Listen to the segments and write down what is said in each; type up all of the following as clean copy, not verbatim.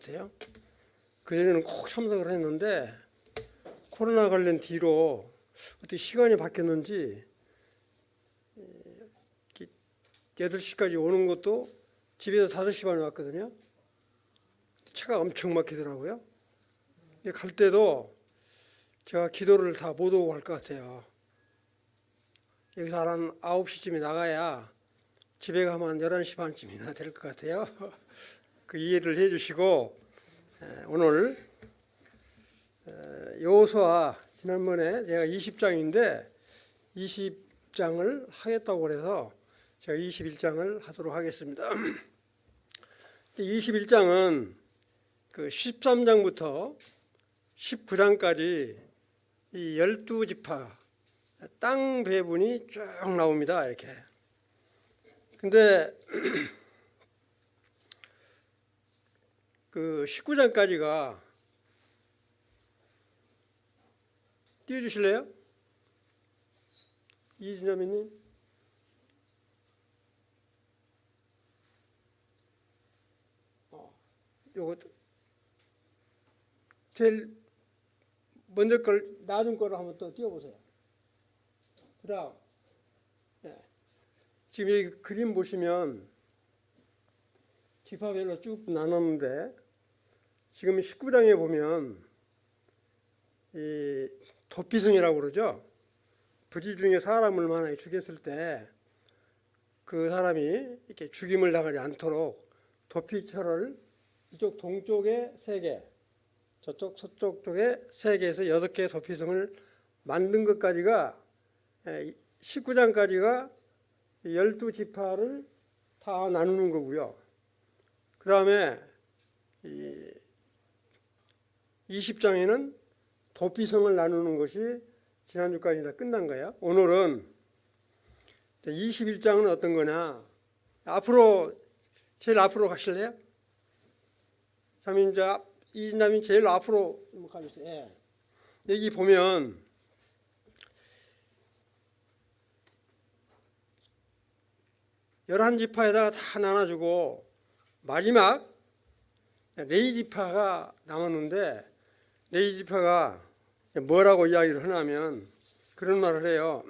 같아요. 그전에는 꼭 참석을 했는데 코로나 관련 뒤로 어떻게 시간이 바뀌었는지 8시까지 오는 것도 집에서 5시 반에 왔거든요. 차가 엄청 막히더라고요. 갈 때도 제가 기도를 다 못 오고 갈 것 같아요. 여기서 한 9시쯤에 나가야 집에 가면 11시 반쯤이나 될 것 같아요. 그 이해를 해 주시고 오늘 여호수아 지난번에 제가 20장인데 20장을 하겠다고 그래서 제가 21장을 하도록 하겠습니다. 21장은 그 13장부터 19장까지 이 12지파 땅 배분이 쭉 나옵니다. 이렇게. 근데 그 19장까지가 띄워주실래요? 이진자매님. 요것도 제일 먼저 걸 낮은 거를 한번 또 띄워보세요. 그다음 지금 여기 그림 보시면 지파별로 쭉 나눴는데 지금 19장에 보면 이 도피성이라고 그러죠. 부지 중에 사람을 만약에 죽였을 때 그 사람이 이렇게 죽임을 당하지 않도록 도피처를 이쪽 동쪽에 3개, 저쪽 서쪽 쪽에 3개에서 6개의 도피성을 만든 것까지가 19장까지가 12지파를 다 나누는 거고요. 그 다음에 20장에는 도피성을 나누는 것이 지난주까지 다 끝난 거예요. 오늘은 21장은 어떤 거냐. 제일 앞으로 가실래요? 자민자 이진남이 제일 앞으로 가주세요. 예. 여기 보면 열한 지파에다가 다 나눠주고 마지막 레위 지파가 남았는데 레위 지파가 뭐라고 이야기를 하냐면 그런 말을 해요.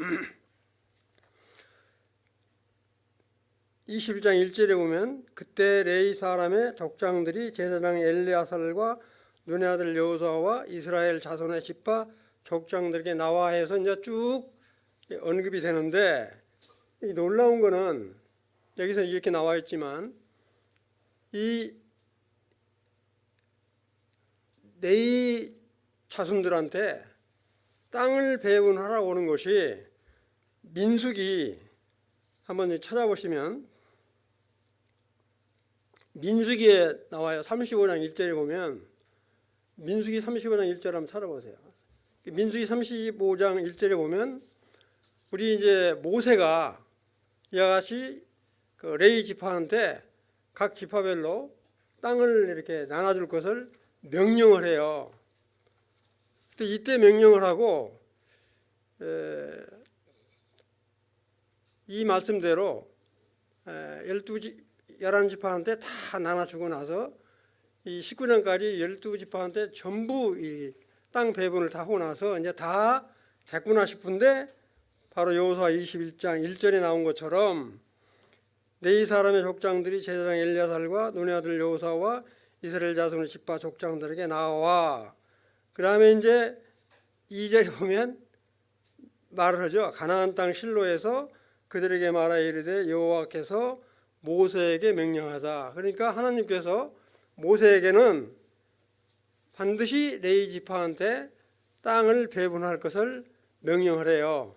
21장 1절에 보면 그때 레위 사람의 족장들이 제사장 엘레아살과 눈의 아들 여호수아와 이스라엘 자손의 지파 족장들에게 나와 해서 이제 쭉 언급이 되는데 이 놀라운 거는 여기서 이렇게 나와 있지만 이 레위 자손들한테 땅을 배분하라고 하는 것이 민수기 한번 찾아보시면 민수기에 나와요. 35장 1절에 보면 민수기 35장 1절 한번 찾아보세요. 민수기 35장 1절에 보면 우리 이제 모세가 이와 같이 그 레위 지파한테 각 지파별로 땅을 이렇게 나눠줄 것을 명령을 해요. 이때 명령을 하고 이 말씀대로 11지파한테 다 나눠주고 나서 이 19장까지 12지파한테 전부 이 땅 배분을 다 하고 나서 이제 다 됐구나 싶은데 바로 여호수아 21장 1절에 나온 것처럼 레위 사람의 족장들이 제사장 엘리야살과 눈의 아들 여호수아와 이스라엘 자손의 지파 족장들에게 나와. 그 다음에 이제 2절에 보면 말을 하죠. 가나안 땅 실로에서 그들에게 말하 이르되 여호와께서 모세에게 명령하자. 그러니까 하나님께서 모세에게는 반드시 레위 지파한테 땅을 배분할 것을 명령하래요.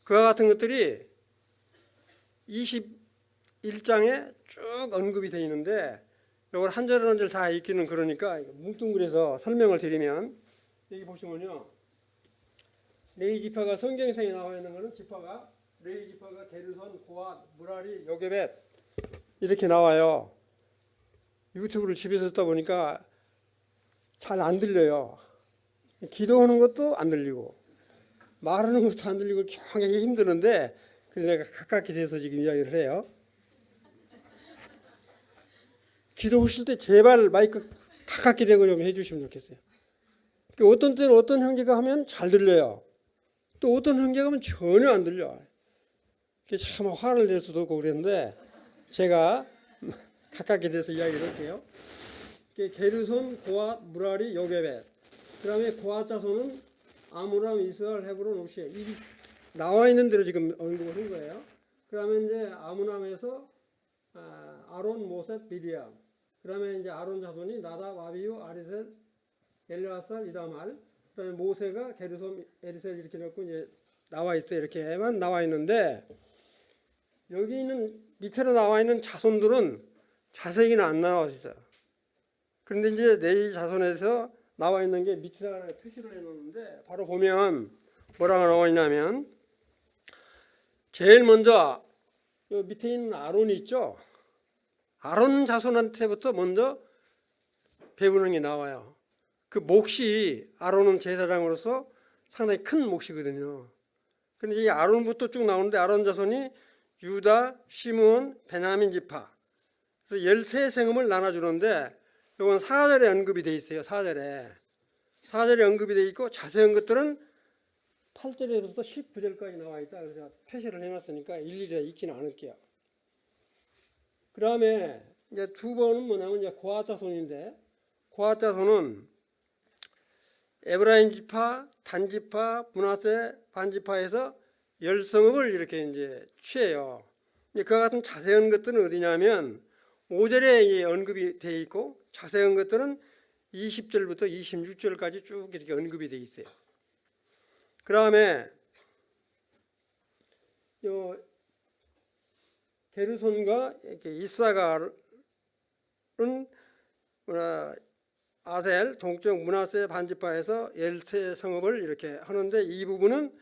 그와 같은 것들이 21장에 쭉 언급이 되어 있는데 이걸 한 절 한 절 다 읽기는 그러니까 뭉뚱그려서 설명을 드리면 여기 보시면요. 레위 지파가 성경상에 나와 있는 것은 지파가 레위 지파가 게르손, 고앗, 무라리, 요게벳 이렇게 나와요. 유튜브를 집에서 듣다 보니까 잘 안 들려요. 기도하는 것도 안 들리고 말하는 것도 안 들리고 굉장히 힘드는데 그래서 내가 가깝게 돼서 지금 이야기를 해요. 기도하실 때 제발 마이크 가깝게 되고 좀 해주시면 좋겠어요. 어떤 때는 어떤 형제가 하면 잘 들려요. 또 어떤 형제가 하면 전혀 안 들려. 참 화를 낼 수도 없고 그랬는데 제가 가깝게 돼서 이야기를 할게요. 게르손, 고앗, 무라리, 요게벳. 그 다음에 고앗 자손은 아므람, 이스라엘, 헤브론, 오시에. 나와 있는 대로 지금 언급을 한 거예요. 그 다음에 이제 아므람에서 아론, 모셋, 비디아. 그 다음에 이제 아론 자손이 나답, 아비후, 아리셀, 엘르아살, 이다말. 그 다음에 모세가 게르손, 에리셀 이렇게 넣고 이제 나와 있어요. 이렇게만 나와 있는데 여기 있는 밑으로 나와 있는 자손들은 자세히는 안 나와 있어요. 그런데 이제 레위 자손에서 나와 있는 게 밑에다가 표시를 해놓는데 바로 보면 뭐라고 나와 있냐면 제일 먼저 요 밑에 있는 아론이 있죠. 아론 자손한테부터 먼저 배우는 게 나와요. 그 몫이 아론은 제사장으로서 상당히 큰 몫이거든요. 근데 이 아론부터 쭉 나오는데 아론 자손이 유다, 시므온, 베냐민 지파. 그래서 13세금을 나눠주는데 이건 4절에 언급이 돼 있어요. 4절에 언급이 돼 있고 자세한 것들은 8절에서부터 19절까지 나와 있다. 그래서 표시를 해놨으니까 일일이 읽지는 않을게요. 그 다음에 이제 두 번은 뭐냐면 이제 고앗 자손인데 고앗 자손은 에브라임 지파, 단 지파, 므낫세 반 지파에서 열성읍을 이렇게 이제 취해요. 그와 같은 자세한 것들은 어디냐면 5절에 언급이 되어 있고 자세한 것들은 20절부터 26절까지 쭉 이렇게 언급이 되어 있어요. 그 다음에 게르손과 이사갈은 아셀 동쪽 므낫세 반지파에서 열세 성읍을 이렇게 하는데 이 부분은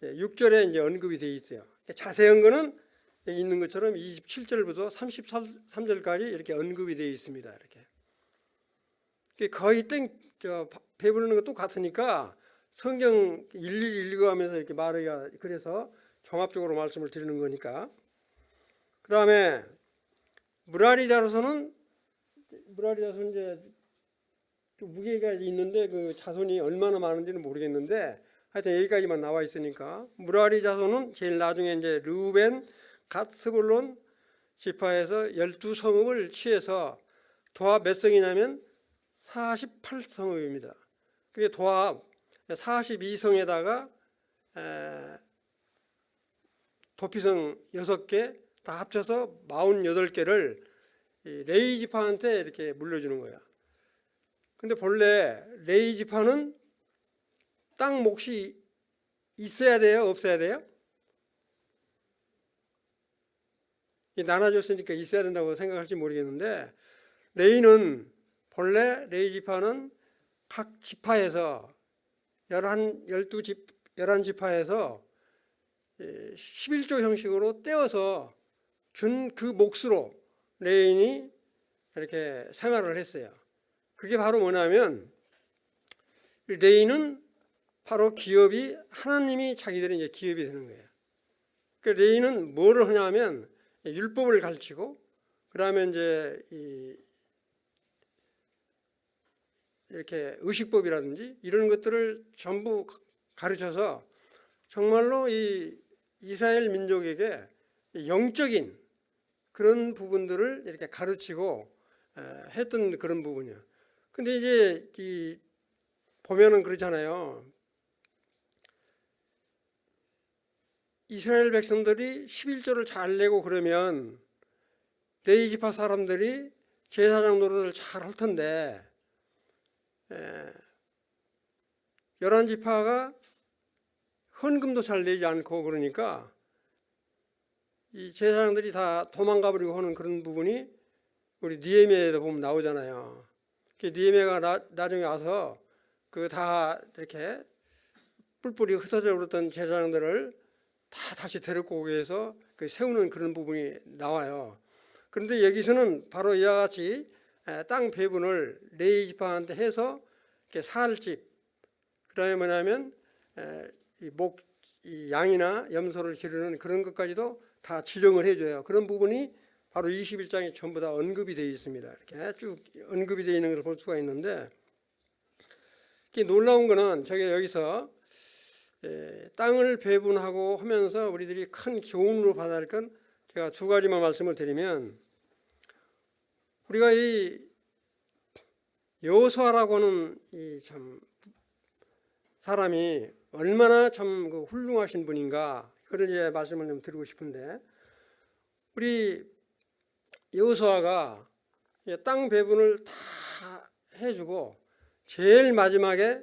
6절에 이제 언급이 되어 있어요. 자세한 거는 있는 것처럼 27절부터 33절까지 이렇게 언급이 되어 있습니다. 이렇게 거의 배부르는 것도 같으니까 성경 일일이 읽어가면서 이렇게 말해야 그래서 종합적으로 말씀을 드리는 거니까. 그 다음에 무라리 자손은 이제 좀 무게가 있는데 그 자손이 얼마나 많은지는 모르겠는데 하여튼 여기까지만 나와 있으니까 무라리 자손은 제일 나중에 이제 르우벤, 갓, 스불론 지파에서 12성읍을 취해서 도합 몇 성이냐면 48성읍입니다. 그게 도합 42성에다가 도피성 6개 다 합쳐서 48개를 레위 지파한테 이렇게 물려주는 거야. 근데 본래 레위 지파는 땅 몫이 있어야 돼요? 없어야 돼요? 나눠줬으니까 있어야 된다고 생각할지 모르겠는데 본래 레위 지파는 각 지파에서 11지파에서 11조 형식으로 떼어서 준 그 몫으로 레인이 이렇게 생활을 했어요. 그게 바로 뭐냐면 레인은 바로 기업이 하나님이 자기들이 이제 기업이 되는 거예요. 그 레인은 뭐를 하냐면 율법을 가르치고 그다음에 이제 이렇게 의식법이라든지 이런 것들을 전부 가르쳐서 정말로 이 이스라엘 민족에게 영적인 그런 부분들을 이렇게 가르치고 했던 그런 부분이에요. 근데 이제 보면은 그렇잖아요. 이스라엘 백성들이 11조를 잘 내고 그러면 레위 지파 사람들이 제사장 노릇을 잘 할 텐데 11지파가 헌금도 잘 내지 않고 그러니까 이 제사장들이 다 도망가 버리고 하는 그런 부분이 우리 느헤미야에도 보면 나오잖아요. 느헤미야가 나중에 와서 그 다 이렇게 뿔뿔이 흩어져 버렸던 제사장들을 다 다시 데리고 오기 위해서 세우는 그런 부분이 나와요. 그런데 여기서는 바로 이와 같이 땅 배분을 레위 지파한테 해서 살집, 그다음에 뭐냐면 이 양이나 염소를 기르는 그런 것까지도 다 지정을 해줘요. 그런 부분이 바로 21장에 전부 다 언급이 되어 있습니다. 이렇게 쭉 언급이 되어 있는 걸 볼 수가 있는데, 놀라운 거는 제가 여기서 땅을 배분하고 하면서 우리들이 큰 교훈으로 받아야 할 건 제가 두 가지만 말씀을 드리면, 우리가 이 여호수아라고 하는 이 참 사람이 얼마나 참 훌륭하신 분인가, 그런 말씀을 좀 드리고 싶은데, 우리 여호수아가 땅 배분을 다 해주고 제일 마지막에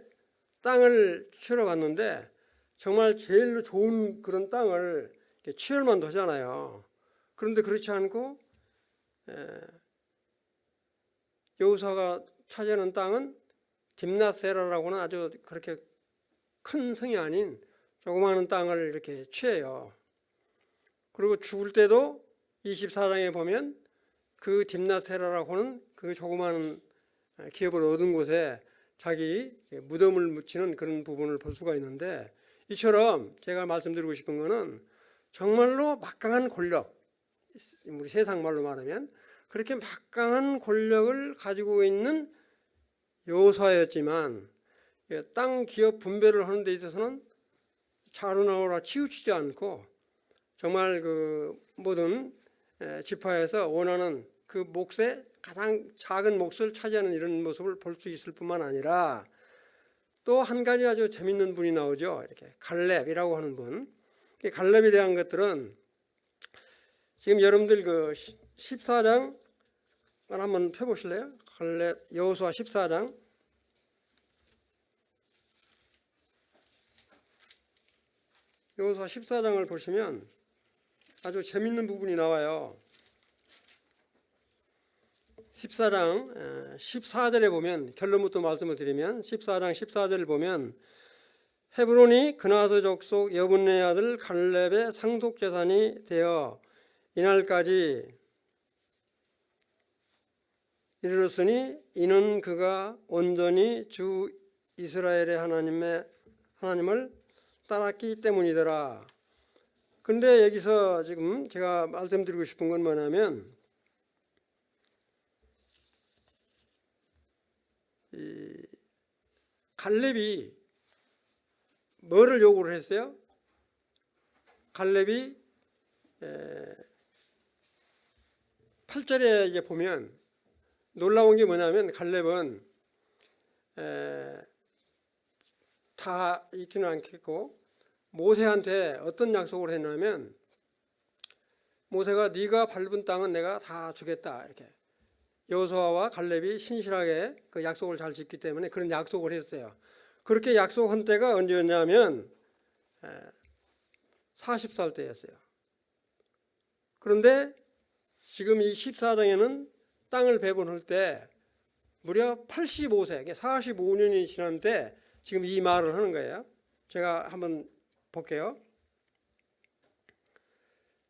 땅을 취하러 갔는데 정말 제일 좋은 그런 땅을 취할만 하잖아요. 그런데 그렇지 않고 여호수아가 차지하는 땅은 딥낫세라라고는 아주 그렇게 큰 성이 아닌 조그마한 땅을 이렇게 취해요. 그리고 죽을 때도 24장에 보면 그 딥낫세라라고 하는 그 조그마한 기업을 얻은 곳에 자기 무덤을 묻히는 그런 부분을 볼 수가 있는데, 이처럼 제가 말씀드리고 싶은 거는 정말로 막강한 권력, 우리 세상 말로 말하면 그렇게 막강한 권력을 가지고 있는 여호수아였지만 땅 기업 분배를 하는 데 있어서는 차로나오라 치우치지 않고 정말 그 모든 지파에서 원하는 그 몫의 가장 작은 몫을 차지하는 이런 모습을 볼 수 있을 뿐만 아니라, 또 한 가지 아주 재밌는 분이 나오죠. 이렇게 갈렙이라고 하는 분. 갈렙에 대한 것들은 지금 여러분들 그 14장 한번 펴보실래요? 갈렙 여호수아 14장. 여호수아 14장을 보시면 아주 재밌는 부분이 나와요. 14장 14절에 보면, 결론부터 말씀을 드리면 14장 14절을 보면, 헤브론이 그나스 족속 여분네 아들 갈렙의 상속 재산이 되어 이날까지 이르렀으니 이는 그가 온전히 주 이스라엘의 하나님을 따랐기 때문이더라. 근데 여기서 지금 제가 말씀드리고 싶은 건 뭐냐면, 이 갈렙이 뭐를 요구를 했어요? 갈렙이 8절에 이제 보면 놀라운 게 뭐냐면, 갈렙은 다 있지는 않겠고 모세한테 어떤 약속을 했냐면, 모세가 네가 밟은 땅은 내가 다 주겠다, 이렇게 여호수아와 갈렙이 신실하게 그 약속을 잘 지켰기 때문에 그런 약속을 했어요. 그렇게 약속한 때가 언제였냐면 40살 때였어요. 그런데 지금 이 14장에는 땅을 배분할 때 무려 85세, 45년이 지났는데 지금 이 말을 하는 거예요. 제가 한번 볼게요.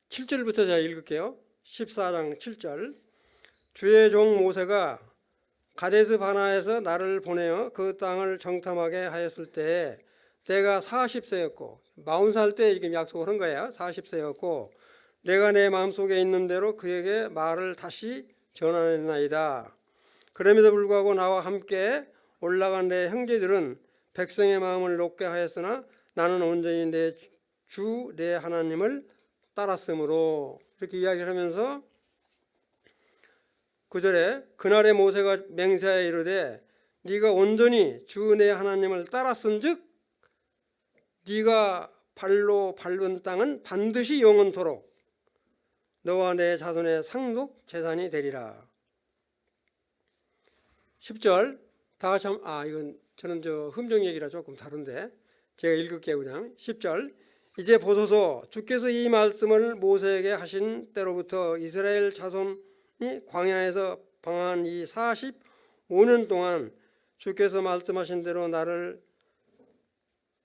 7절부터 제가 읽을게요. 14장 7절. 주의 종 모세가 가데스 바나에서 나를 보내어 그 땅을 정탐하게 하였을 때에 내가 40세였고, 40살 때 지금 약속을 한 거예요. 40세였고 내가 내 마음속에 있는 대로 그에게 말을 다시 전하였나이다. 그럼에도 불구하고 나와 함께 올라간 내 형제들은 백성의 마음을 높게 하였으나 나는 온전히 내 주 내 하나님을 따랐으므로, 이렇게 이야기를 하면서 9절에 그날에 모세가 맹세하여 이르되 네가 온전히 주 내 하나님을 따랐은즉 네가 발로 밟은 땅은 반드시 영원토록 너와 내 자손의 상속 재산이 되리라. 10절 다 같이 이건 저는 흠정 얘기라 조금 다른데 제가 읽을게요. 그냥 10절. 이제 보소서, 주께서 이 말씀을 모세에게 하신 때로부터 이스라엘 자손이 광야에서 방황한 이 45년 동안 주께서 말씀하신 대로 나를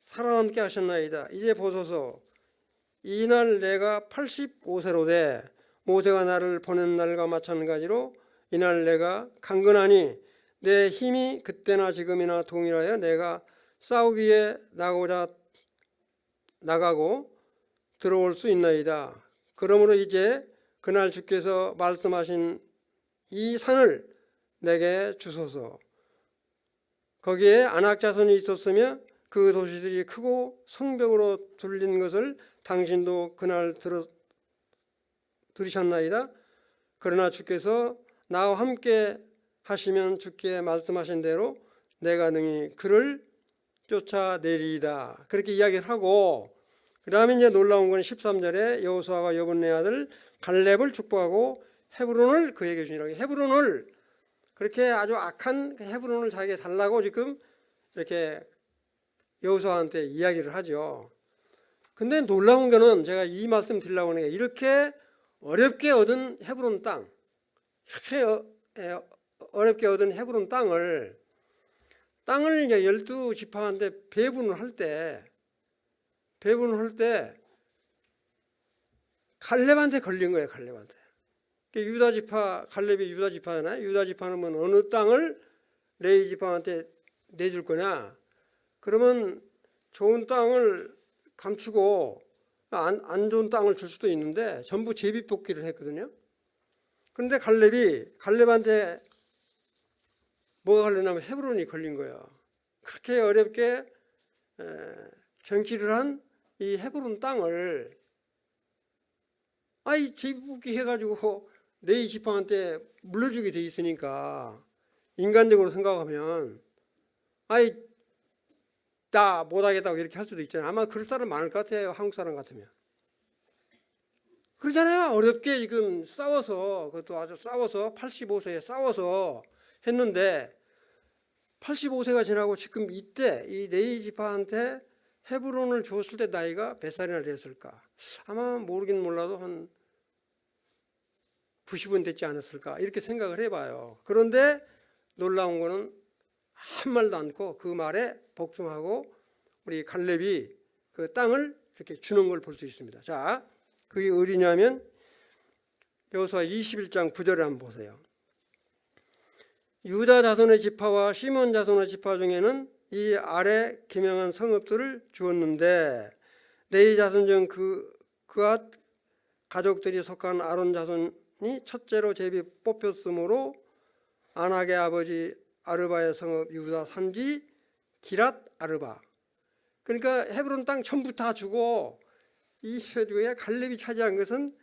살아남게 하셨나이다. 이제 보소서, 이날 내가 85세로 돼 모세가 나를 보낸 날과 마찬가지로 이날 내가 강건하니 내 힘이 그때나 지금이나 동일하여 내가 싸우기에 나가고 들어올 수 있나이다. 그러므로 이제 그날 주께서 말씀하신 이 산을 내게 주소서. 거기에 아낙 자손이 있었으며 그 도시들이 크고 성벽으로 둘린 것을 당신도 그날 들으셨나이다. 그러나 주께서 나와 함께 하시면 주께 말씀하신 대로 내가 능히 그를 쫓아내리이다. 그렇게 이야기를 하고, 그 다음에 이제 놀라운 건 13절에 여호수아가 여분네 아들 갈렙을 축복하고 헤브론을 그에게 주니라. 헤브론을, 그렇게 아주 악한 헤브론을 자기에게 달라고 지금 이렇게 여호수아한테 이야기를 하죠. 근데 놀라운 거는 제가 이 말씀 드리려고 하는 게, 이렇게 어렵게 얻은 헤브론 땅, 이렇게 어렵게 얻은 헤브론 땅을 이제 12지파한테 배분을 할 때 갈렙한테 걸린 거예요. 갈렙한테. 유다 지파, 갈렙이 유다 지파잖아요. 유다 지파는 뭐 어느 땅을 레위 지파한테 내줄 거냐? 그러면 좋은 땅을 감추고 안 좋은 땅을 줄 수도 있는데 전부 제비뽑기를 했거든요. 그런데 갈렙한테 뭐가 걸리냐면 헤브론이 걸린 거예요. 그렇게 어렵게 정치를 한 이 헤브론 땅을 제비뽑기 해가지고 레위 지파한테 물려주게 돼 있으니까, 인간적으로 생각하면 나 못하겠다고 이렇게 할 수도 있잖아요. 아마 그럴 사람 많을 것 같아요. 한국 사람 같으면. 그러잖아요. 어렵게 지금 싸워서, 그것도 아주 싸워서 85세에 싸워서 했는데, 85세가 지나고 지금 이때 이 레위 지파한테 헤브론을 주었을 때 나이가 몇 살이나 됐을까? 아마 모르긴 몰라도 한 90은 됐지 않았을까? 이렇게 생각을 해봐요. 그런데 놀라운 거는 한 말도 않고 그 말에 복종하고 우리 갈렙이 그 땅을 이렇게 주는 걸 볼 수 있습니다. 자, 그게 어디냐면 여호수아 21장 9절에 한번 보세요. 유다 자손의 지파와 시몬 자손의 지파 중에는 이 아래 기명한 성읍들을 주었는데, 레위 자손 중 그앗 가족들이 속한 아론 자손이 첫째로 제비 뽑혔으므로 아낙의 아버지 아르바의 성읍 유다 산지 기랏 아르바. 그러니까 헤브론 땅 전부 다 주고, 이 세주에 갈렙이 차지한 것은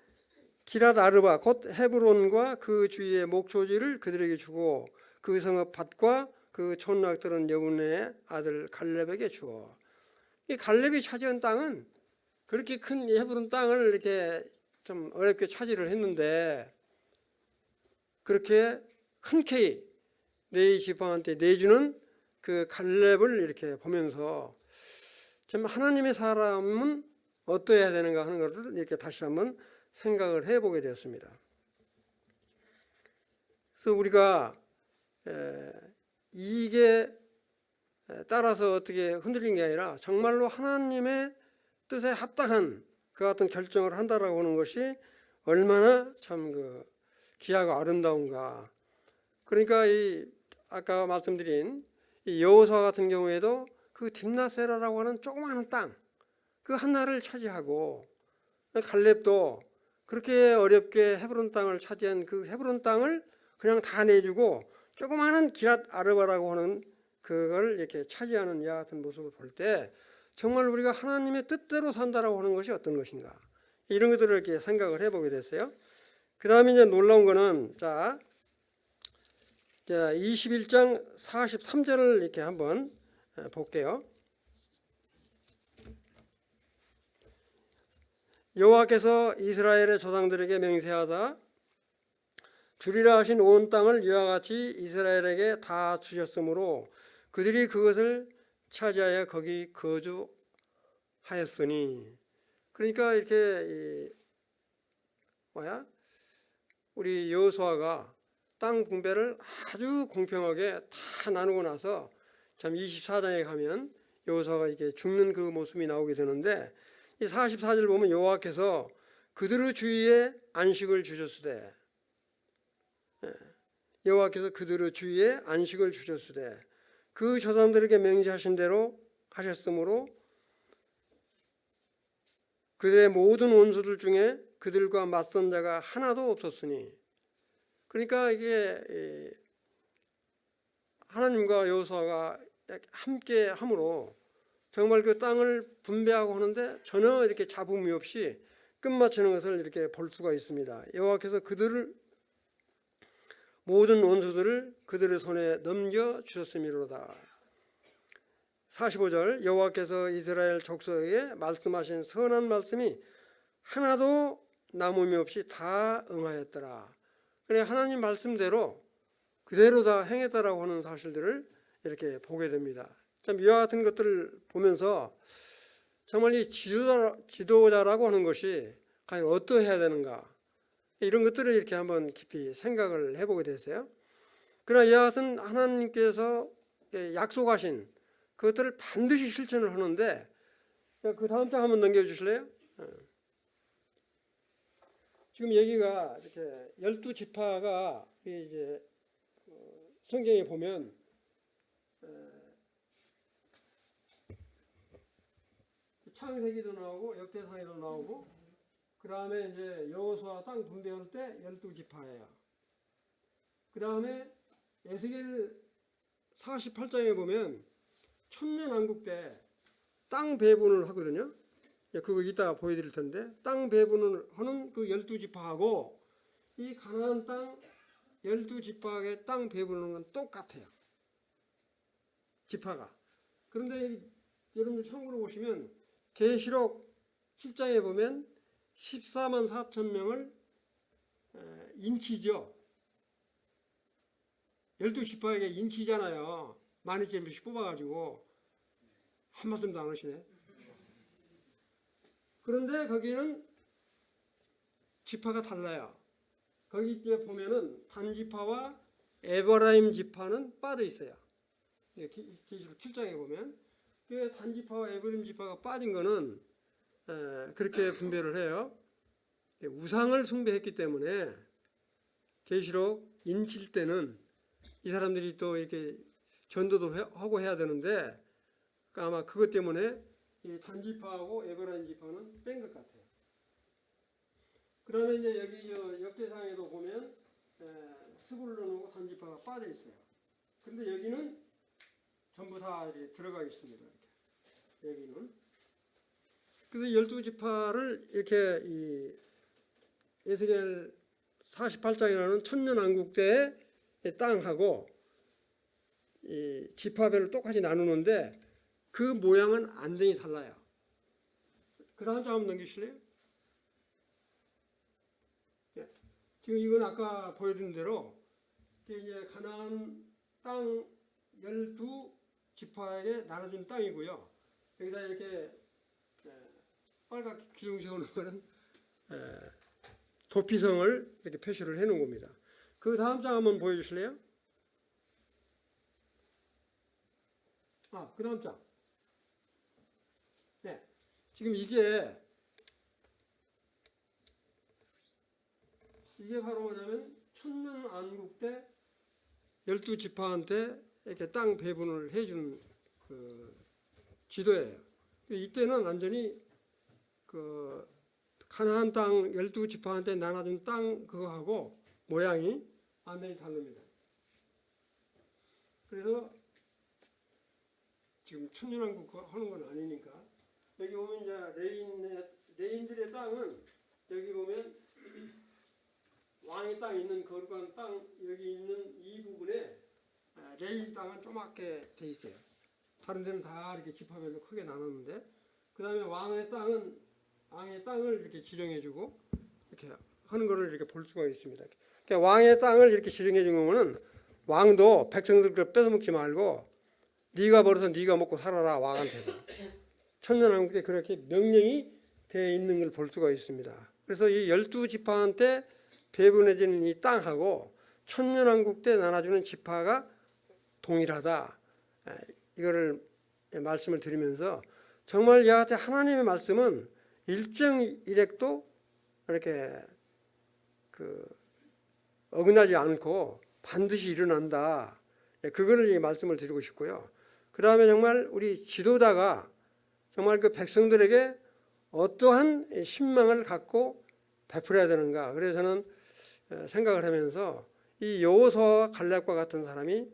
기랏 아르바 곧 헤브론과 그 주위의 목초지를 그들에게 주고 그 성읍 밭과 그 촌락들은 여분네 아들 갈렙에게 주어. 이 갈렙이 차지한 땅은 그렇게 큰 헤브론 땅을 이렇게 좀 어렵게 차지를 했는데, 그렇게 흔쾌히 레위 지파한테 내주는 그 갈렙을 이렇게 보면서 참 하나님의 사람은 어떠해야 되는가 하는 것을 이렇게 다시 한번 생각을 해보게 되었습니다. 그래서 우리가 이익에 따라서 어떻게 흔들린 게 아니라 정말로 하나님의 뜻에 합당한 그 같은 결정을 한다라고 하는 것이 얼마나 참 귀하고 아름다운가. 그러니까 아까 말씀드린 이 여호수아 같은 경우에도 그 딥나세라라고 하는 조그마한 땅, 그 하나를 차지하고, 갈렙도 그렇게 어렵게 헤브론 땅을 차지한 그 헤브론 땅을 그냥 다 내주고 조그마한 기랏 아르바라고 하는 그걸 이렇게 차지하는 이와 같은 모습을 볼 때 정말 우리가 하나님의 뜻대로 산다라고 하는 것이 어떤 것인가, 이런 것들을 이렇게 생각을 해보게 됐어요. 그 다음에 이제 놀라운 거는 자 21장 43절을 이렇게 한번 볼게요. 여호와께서 이스라엘의 조상들에게 맹세하다 주리라 하신 온 땅을 이와 같이 이스라엘에게 다 주셨으므로 그들이 그것을 차지하여 거기 거주하였으니. 그러니까 이렇게 우리 여호수아가 땅 분배를 아주 공평하게 다 나누고 나서 참 24장에 가면 여호수아가 이렇게 죽는 그 모습이 나오게 되는데, 이 44절 보면 여호와께서 그들의 주위에 안식을 주셨으되, 여호와께서 그들의 주위에 안식을 주셨으되 그 조상들에게 맹세하신 대로 하셨으므로 그들의 모든 원수들 중에 그들과 맞선 자가 하나도 없었으니. 그러니까 이게 하나님과 여호수아가 함께 함으로 정말 그 땅을 분배하고 하는데 전혀 이렇게 잡음이 없이 끝마치는 것을 이렇게 볼 수가 있습니다. 여호와께서 그들을 모든 원수들을 그들의 손에 넘겨 주셨음이로다. 45절 여호와께서 이스라엘 족속에게 말씀하신 선한 말씀이 하나도 남음이 없이 다 응하였더라. 그래 하나님 말씀대로 그대로 다 행했다라고 하는 사실들을 이렇게 보게 됩니다. 참 이와 같은 것들을 보면서 정말 이 지도자라고 하는 것이 과연 어떠해야 되는가, 이런 것들을 이렇게 한번 깊이 생각을 해보게 됐어요. 그러나 이와 같은 하나님께서 약속하신 그것들을 반드시 실천을 하는데, 그 다음 장 한번 넘겨주실래요? 지금 얘기가 이렇게 12지파가 이제 성경에 보면 창세기도 나오고 역대상에도 나오고, 그 다음에 이제 여호수아 땅 분배할 때 12지파예요. 그 다음에 에스겔 48장에 보면 천년왕국 때 땅 배분을 하거든요. 그거 이따가 보여드릴 텐데, 땅 배분을 하는 그 12지파하고 이 가나안 땅 12지파의 땅 배분하는 건 똑같아요. 지파가. 그런데 여러분들 참고로 보시면 계시록 7장에 보면 14만 4천 명을 인치죠. 12지파에게 인치잖아요. 12,000명씩 뽑아가지고. 한 말씀도 안 하시네. 그런데 거기는 지파가 달라요. 거기 보면은 단지파와 에브라임 지파는 빠져 있어요. 계시록 7장에 보면 그 단지파와 에브라임 지파가 빠진 거는 그렇게 분배를 해요. 우상을 숭배했기 때문에 계시록 인칠 때는 이 사람들이 또 이렇게 전도도 하고 해야 되는데, 아마 그것 때문에 이 단지파하고 에브라임 지파는 뺀 것 같아요. 그러면 이제 여기 역대상에도 보면 스불론하고 단지파가 빠져 있어요. 그런데 여기는 전부 다 이렇게 들어가 있습니다. 이렇게. 여기는. 그래서 12지파를 이렇게 이 에스겔 48장이라는 천년왕국 때의 땅하고 이 지파별을 똑같이 나누는데 그 모양은 완전히 달라요. 그 다음 장 한번 넘기실래요? 예. 지금 이건 아까 보여드린 대로 이제 가나안 땅 12지파에게 나눠준 땅이고요. 여기다 이렇게 빨갛게 기둥 세우는 거는 도피성을 이렇게 표시를 해 놓은 겁니다. 그 다음 장 한번 보여주실래요? 그 다음 장. 네. 지금 이게 바로 뭐냐면 천년왕국 때 12지파한테 이렇게 땅 배분을 해준 그 지도예요. 이때는 완전히 그 가나안 땅 12지파한테 나눠준 땅 그거하고 모양이 완전히 다릅니다. 그래서 지금 천년왕국 하는 건 아니니까, 여기 보면 이제 레인들의 땅은 여기 보면 왕의 땅 있는 거룩한 땅 여기 있는 이 부분에 레인 땅은 조그맣게 돼 있어요. 다른 데는 다 이렇게 지파별로 크게 나눴는데, 그 다음에 왕의 땅을 이렇게 지정해주고 이렇게 하는 것을 이렇게 볼 수가 있습니다. 그러니까 왕의 땅을 이렇게 지정해준 거는 왕도 백성들 거 뺏어먹지 말고 네가 벌어서 네가 먹고 살아라, 왕한테도. 천년왕국 때 그렇게 명령이 되어 있는 걸 볼 수가 있습니다. 그래서 이 12지파한테 배분해지는 이 땅하고 천년왕국 때 나눠주는 지파가 동일하다. 이거를 말씀을 드리면서 정말 이와 같이 하나님의 말씀은 일정 일액도 이렇게 어긋나지 않고 반드시 일어난다. 그거를 이 말씀을 드리고 싶고요. 그 다음에 정말 우리 지도자가 정말 그 백성들에게 어떠한 신망을 갖고 베풀어야 되는가. 그래서 저는 생각을 하면서 이 여호수아와 갈렙과 같은 사람이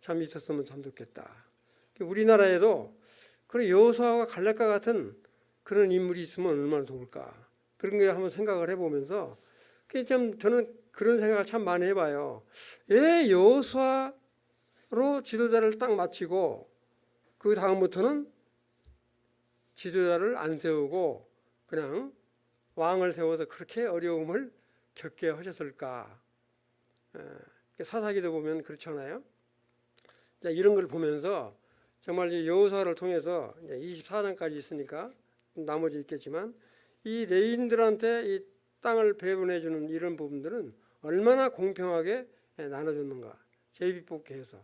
참 있었으면 참 좋겠다. 우리나라에도 그런 여호수아와 갈렙과 같은 그런 인물이 있으면 얼마나 좋을까. 그런 게 한번 생각을 해보면서 참 저는 그런 생각을 참 많이 해봐요. 왜 여호수아로 지도자를 딱 마치고 그 다음부터는 지도자를 안 세우고 그냥 왕을 세워서 그렇게 어려움을 겪게 하셨을까. 사사기도 보면 그렇잖아요. 이런 걸 보면서 정말 이 여호수아를 통해서 24장까지 있으니까 나머지 있겠지만 이 레인들한테 이 땅을 배분해 주는 이런 부분들은 얼마나 공평하게 나눠줬는가. 제비뽑기 해서.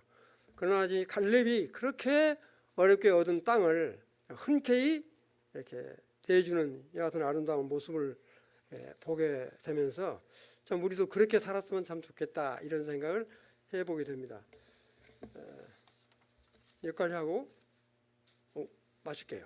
그러나 아직 갈렙이 그렇게 어렵게 얻은 땅을 흔쾌히 이렇게 대해주는 여하튼 아름다운 모습을 보게 되면서 참 우리도 그렇게 살았으면 참 좋겠다 이런 생각을 해보게 됩니다. 여기까지 하고 마실게요.